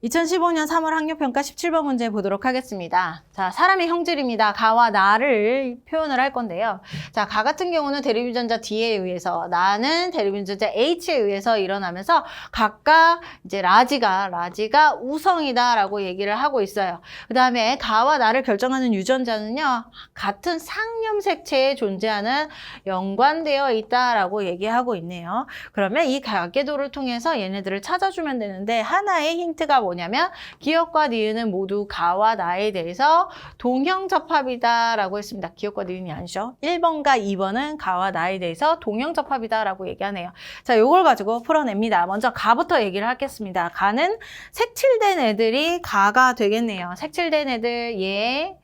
2015년 3월 학력평가 17번 문제 보도록 하겠습니다. 자, 사람의 형질입니다. 가와 나를 표현을 할 건데요. 자, 가 같은 경우는 대립유전자 D에 의해서, 나는 대립유전자 H에 의해서 일어나면서 각각 이제 라지가 우성이다라고 얘기를 하고 있어요. 그 다음에 가와 나를 결정하는 유전자는요, 같은 상염색체에 존재하는 연관되어 있다라고 얘기하고 있네요. 그러면 이 가계도를 통해서 얘네들을 찾아주면 되는데, 하나의 힌트가 뭐냐면 기억과 니은은 모두 가와 나에 대해서 동형접합이다 라고 했습니다. 기억과 니은이 아니죠. 1번과 2번은 가와 나에 대해서 동형접합이다 라고 얘기하네요. 자, 요걸 가지고 풀어냅니다. 먼저 가부터 얘기를 하겠습니다. 가는 색칠된 애들이 가가 되겠네요. 색칠된 애들 이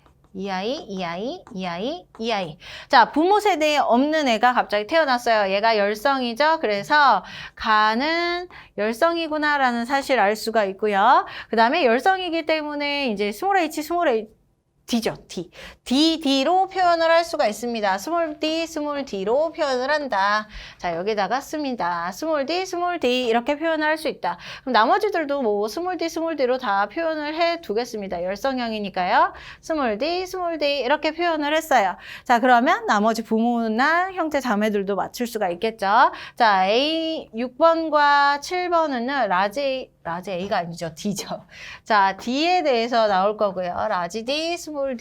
아이. 자, 부모 세대에 없는 애가 갑자기 태어났어요. 얘가 열성이죠. 그래서 가는 열성이구나라는 사실을 알 수가 있고요. 그 다음에 열성이기 때문에 이제 스몰 h, D죠, D. D로 표현을 할 수가 있습니다. 스몰 D로 표현을 한다. 자, 여기다가 씁니다. 스몰 D 이렇게 표현을 할 수 있다. 그럼 나머지들도 뭐 스몰 D로 다 표현을 해 두겠습니다. 열성형이니까요. 스몰 D 이렇게 표현을 했어요. 자, 그러면 나머지 부모나 형제 자매들도 맞출 수가 있겠죠. 자, 6번과 7번은 라지 A가 아니죠. D죠. 자, D에 대해서 나올 거고요. 라지 D, 스몰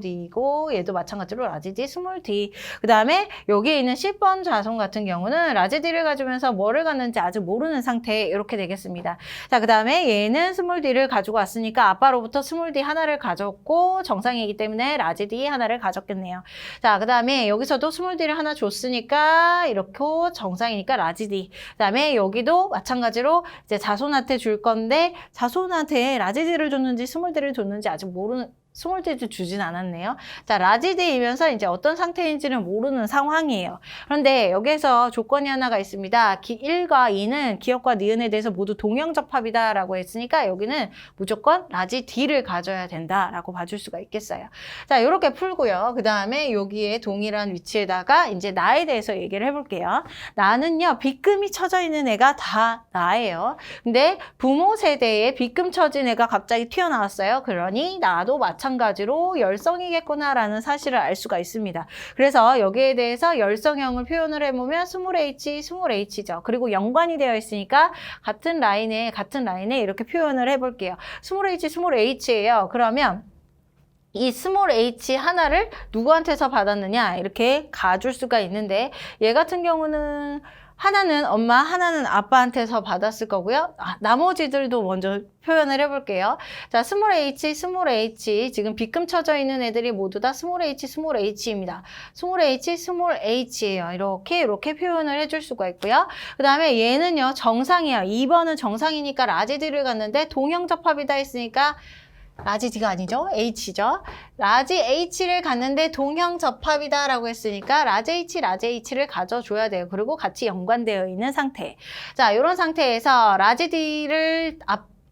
D이고 얘도 마찬가지로 라지 D, 스몰 D. 그 다음에 여기에 있는 10번 자손 같은 경우는 라지 D를 가지면서 뭐를 갖는지 아직 모르는 상태 이렇게 되겠습니다. 자, 그 다음에 얘는 스몰 D를 가지고 왔으니까 아빠로부터 스몰 D 하나를 가졌고 정상이기 때문에 라지 D 하나를 가졌겠네요. 자, 그 다음에 여기서도 스몰 D를 하나 줬으니까 이렇게 정상이니까 라지 D. 그 다음에 여기도 마찬가지로 이제 자손한테 줄 건데 자손한테 라지 D를 줬는지 스몰 D를 줬는지 아직 모르는 스몰 D도 주진 않았네요. 자, 라지 D이면서 이제 어떤 상태인지는 모르는 상황이에요. 그런데 여기에서 조건이 하나가 있습니다. 1과 2는 기억과 니은에 대해서 모두 동형접합이다라고 했으니까 여기는 무조건 라지 D를 가져야 된다라고 봐줄 수가 있겠어요. 자, 이렇게 풀고요. 그 다음에 여기에 동일한 위치에다가 이제 나에 대해서 얘기를 해볼게요. 나는요, 빗금이 쳐져 있는 애가 다 나예요. 근데 부모 세대에 빗금 쳐진 애가 갑자기 튀어나왔어요. 그러니 나도 마찬가지로 열성이겠구나라는 사실을 알 수가 있습니다. 그래서 여기에 대해서 열성형을 표현을 해보면 스몰 H죠. 그리고 연관이 되어 있으니까 같은 라인에 이렇게 표현을 해볼게요. 스몰 H예요. 그러면 이 스몰 h 하나를 누구한테서 받았느냐 이렇게 가줄 수가 있는데 얘 같은 경우는 하나는 엄마, 하나는 아빠한테서 받았을 거고요. 나머지들도 먼저 표현을 해볼게요. 자, 스몰 H. 지금 빗금 쳐져 있는 애들이 모두 다 스몰 H입니다. 스몰 H예요. 이렇게 표현을 해줄 수가 있고요. 그 다음에 얘는요, 정상이에요. 2번은 정상이니까 라지 D를 갔는데 동형접합이다 했으니까 라지 D가 아니죠? H죠. 라지 H를 갔는데 동형접합이다라고 했으니까 라지 H를 가져줘야 돼요. 그리고 같이 연관되어 있는 상태. 자, 이런 상태에서 라지 D를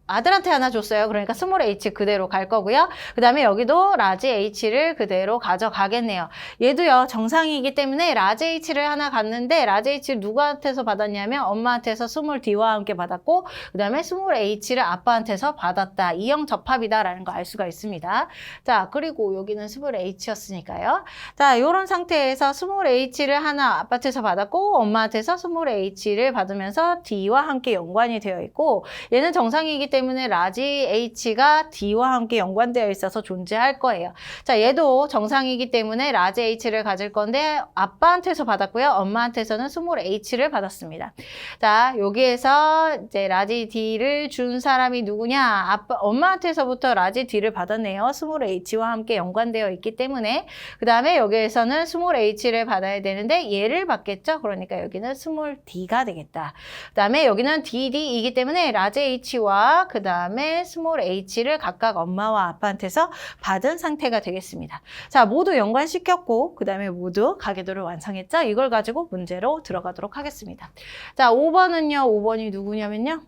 아들한테 하나 줬어요. 그러니까 스몰 h 그대로 갈 거고요. 그 다음에 여기도 라지 h를 그대로 가져가겠네요. 얘도요, 정상이기 때문에 라지 h를 하나 갔는데 라지 h를 누구한테서 받았냐면 엄마한테서 스몰 d와 함께 받았고 그 다음에 스몰 h를 아빠한테서 받았다. 이형 접합이다라는 거 알 수가 있습니다. 자, 그리고 여기는 스몰 h였으니까요. 자, 이런 상태에서 스몰 h를 하나 아빠한테서 받았고 엄마한테서 스몰 h를 받으면서 d와 함께 연관이 되어 있고 얘는 정상이기 때문에 라지 H가 D와 함께 연관되어 있어서 존재할 거예요. 자, 얘도 정상이기 때문에 라지 H를 가질 건데 아빠한테서 받았고요. 엄마한테서는 스몰 H를 받았습니다. 자, 여기에서 이제 라지 D를 준 사람이 누구냐? 엄마한테서부터 라지 D를 받았네요. 스몰 H와 함께 연관되어 있기 때문에 그 다음에 여기에서는 스몰 H를 받아야 되는데 얘를 받겠죠? 그러니까 여기는 스몰 D가 되겠다. 그 다음에 여기는 DD이기 때문에 라지 H와 그 다음에 스몰 h를 각각 엄마와 아빠한테서 받은 상태가 되겠습니다. 자, 모두 연관시켰고 그 다음에 모두 가계도를 완성했죠? 이걸 가지고 문제로 들어가도록 하겠습니다. 자, 5번은요. 5번이 누구냐면요.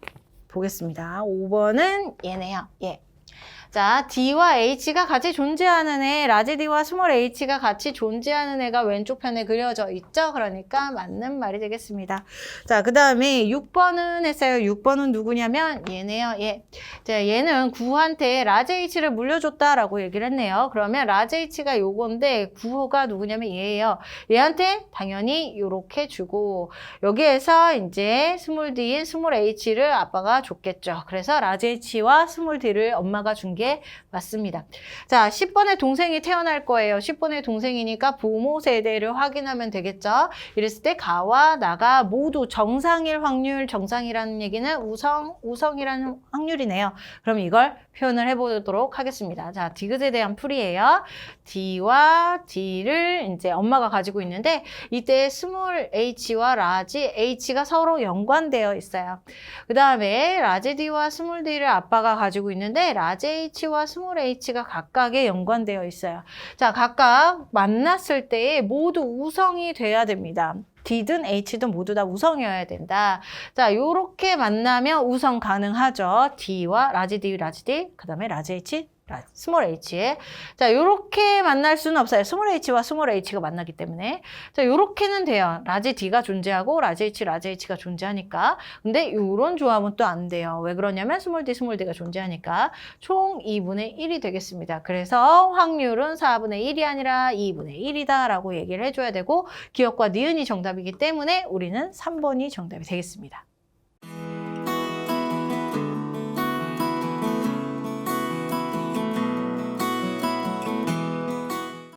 보겠습니다. 5번은 얘네요. 자, D와 H가 같이 존재하는 애, 라지 D와 스몰 h가 같이 존재하는 애가 왼쪽 편에 그려져 있죠? 그러니까 맞는 말이 되겠습니다. 자, 그 다음에 6번은 했어요. 6번은 누구냐면 얘네요. 얘. 자, 얘는 구한테 라지 H를 물려줬다라고 얘기를 했네요. 그러면 라지 H가 요건데 구호가 누구냐면 얘예요. 얘한테 당연히 요렇게 주고 여기에서 이제 스몰 D인 스몰 h를 아빠가 줬겠죠. 그래서 라지 H와 스몰 D를 엄마가 준 게 맞습니다. 자, 10번에 동생이 태어날 거예요. 10번에 동생이니까 부모 세대를 확인하면 되겠죠. 이랬을 때 가와 나가 모두 정상일 확률, 정상이라는 얘기는 우성이라는 확률이네요. 그럼 이걸 표현을 해보도록 하겠습니다. 자, 디귿에 대한 풀이에요. D와 D를 이제 엄마가 가지고 있는데 이때 스몰 h와 라지 h가 서로 연관되어 있어요. 그 다음에 라지 D와 스몰 D를 아빠가 가지고 있는데 라지 h와 스몰 h가 각각에 연관되어 있어요. 자, 각각 만났을 때 모두 우성이 돼야 됩니다. D든 H든 모두 다 우성이어야 된다. 자, 요렇게 만나면 우성 가능하죠. D와 라지 D, 그 다음에 라지 H, 스몰 h에. 자, 요렇게 만날 수는 없어요. 스몰 h와 스몰 h가 만나기 때문에. 자, 요렇게는 돼요. 라지 D가 존재하고 라지 H가 존재하니까. 근데 요런 조합은 또 안 돼요. 왜 그러냐면 스몰 D가 존재하니까 총 2분의 1이 되겠습니다. 그래서 확률은 4분의 1이 아니라 2분의 1이다 라고 얘기를 해줘야 되고 기억과 니은이 정답이기 때문에 우리는 3번이 정답이 되겠습니다.